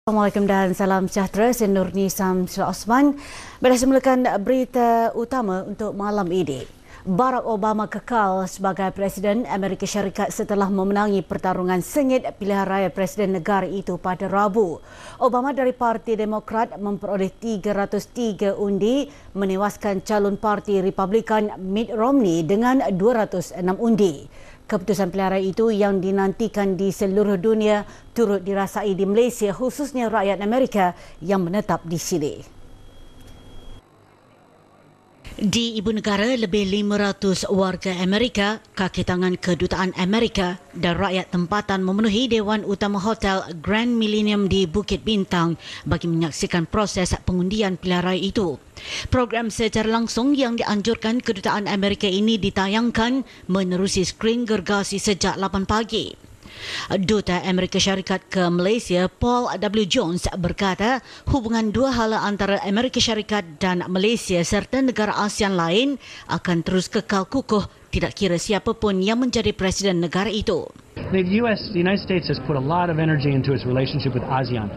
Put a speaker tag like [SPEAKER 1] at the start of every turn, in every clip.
[SPEAKER 1] Assalamualaikum dan salam sejahtera. Saya Nurni Samsul Osman. Berhasil memulakan berita utama untuk malam ini. Barack Obama kekal sebagai Presiden Amerika Syarikat setelah memenangi pertarungan sengit pilihan raya Presiden negara itu pada Rabu. Obama dari Parti Demokrat memperoleh 303 undi, menewaskan calon Parti Republikan Mitt Romney dengan 206 undi. Keputusan pilihan raya itu yang dinantikan di seluruh dunia turut dirasai di Malaysia, khususnya rakyat Amerika yang menetap di sini. Di ibu negara, lebih 500 warga Amerika, kaki tangan kedutaan Amerika dan rakyat tempatan memenuhi Dewan Utama Hotel Grand Millennium di Bukit Bintang bagi menyaksikan proses pengundian pilihan raya itu. Program secara langsung yang dianjurkan kedutaan Amerika ini ditayangkan menerusi skrin gergasi sejak 8 pagi. Duta Amerika Syarikat ke Malaysia, Paul W. Jones berkata hubungan dua hala antara Amerika Syarikat dan Malaysia serta negara ASEAN lain akan terus kekal kukuh tidak kira siapa pun yang menjadi presiden negara itu.
[SPEAKER 2] The United States has put a lot of energy into its relationship with ASEAN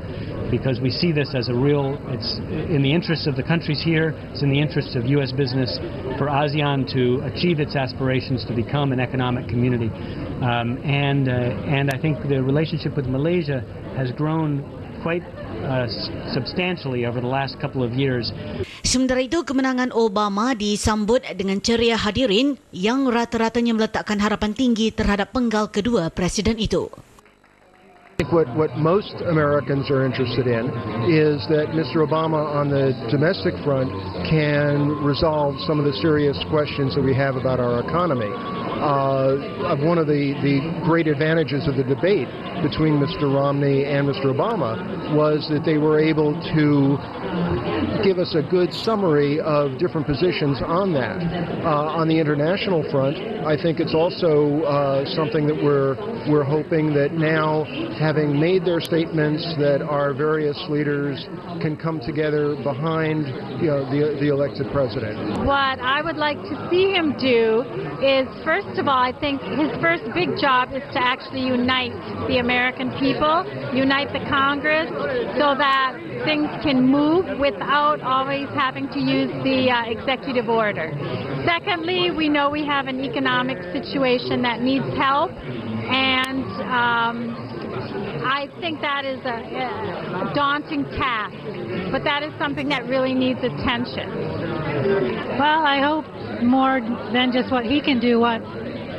[SPEAKER 2] because we see this as it's in the interest of the countries here, it's in the interest of U.S. business for ASEAN to achieve its aspirations to become an economic community. And I think the relationship with Malaysia has grown quite substantially over the last couple of years.
[SPEAKER 1] Sementara itu, kemenangan Obama disambut dengan ceria hadirin yang rata-ratanya meletakkan harapan tinggi terhadap penggal kedua presiden itu.
[SPEAKER 3] I think what most Americans are interested in is that Mr. Obama on the domestic front can resolve some of the serious questions that we have about our economy. One of the great advantages of the debate between Mr. Romney and Mr. Obama was that they were able to give us a good summary of different positions on that. On the international front, I think it's also something that we're hoping that now, having made their statements, that our various leaders can come together behind the elected president.
[SPEAKER 4] What I would like to see him do is, first of all, I think his first big job is to actually unite the American people, unite the Congress, so that things can move without always having to use the executive order. Secondly, we know we have an economic situation that needs help, and I think that is a daunting task, but that is something that really needs attention.
[SPEAKER 5] Well, I hope more than just what he can do, what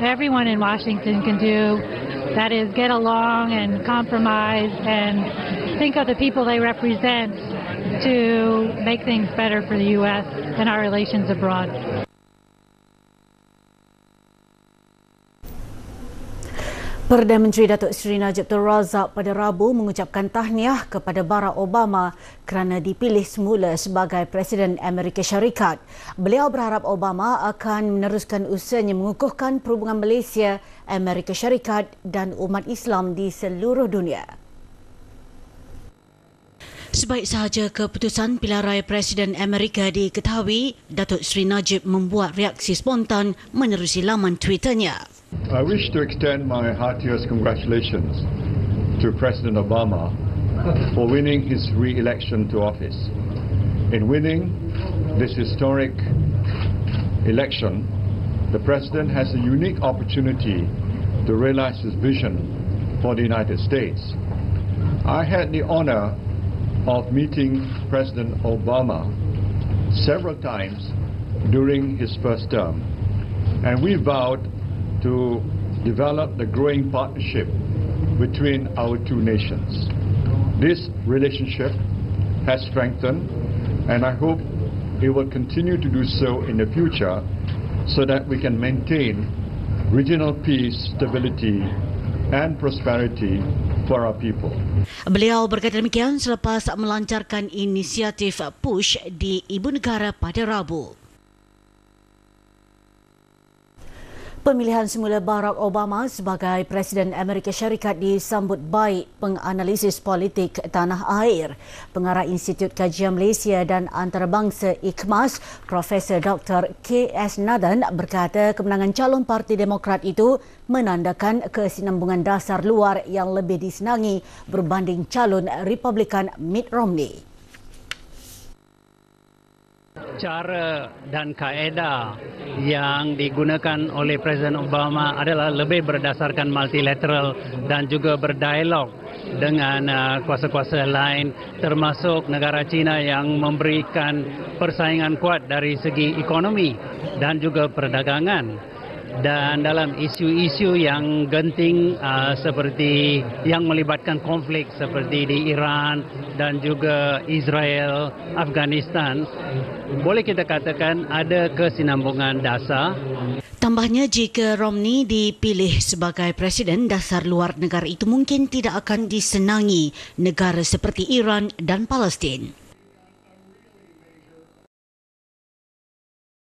[SPEAKER 5] everyone in Washington can do, that is get along and compromise and think of the people they represent to make things better for the U.S. and our relations abroad.
[SPEAKER 1] Perdana Menteri Datuk Seri Najib Tun Razak pada Rabu mengucapkan tahniah kepada Barack Obama kerana dipilih semula sebagai Presiden Amerika Syarikat. Beliau berharap Obama akan meneruskan usahanya mengukuhkan perhubungan Malaysia, Amerika Syarikat dan umat Islam di seluruh dunia. Sebaik sahaja keputusan pilihan raya Presiden Amerika diketahui, Datuk Seri Najib membuat reaksi spontan menerusi laman Twitternya.
[SPEAKER 6] I wish to extend my heartiest congratulations to President Obama for winning his re-election to office. In winning this historic election, the President has a unique opportunity to realize his vision for the United States. I had the honor of meeting President Obama several times during his first term, and we vowed to develop the growing partnership between our two nations. This relationship has strengthened, and I hope it will continue to do so in the future so that we can maintain regional peace, stability and prosperity for our people.
[SPEAKER 1] Beliau berkata demikian selepas melancarkan inisiatif PUSH di ibu negara pada Rabu. Pemilihan semula Barack Obama sebagai Presiden Amerika Syarikat disambut baik penganalisis politik tanah air. Pengarah Institut Kajian Malaysia dan Antarabangsa IKMAS, Profesor Dr. K.S. Nathan berkata kemenangan calon Parti Demokrat itu menandakan kesinambungan dasar luar yang lebih disenangi berbanding calon Republikan Mitt Romney.
[SPEAKER 7] Cara dan kaedah yang digunakan oleh Presiden Obama adalah lebih berdasarkan multilateral dan juga berdialog dengan kuasa-kuasa lain, termasuk negara China yang memberikan persaingan kuat dari segi ekonomi dan juga perdagangan. Dan dalam isu-isu yang genting seperti yang melibatkan konflik seperti di Iran dan juga Israel, Afghanistan, boleh kita katakan ada kesinambungan dasar.
[SPEAKER 1] Tambahnya, jika Romney dipilih sebagai presiden, dasar luar negara itu mungkin tidak akan disenangi negara seperti Iran dan Palestin.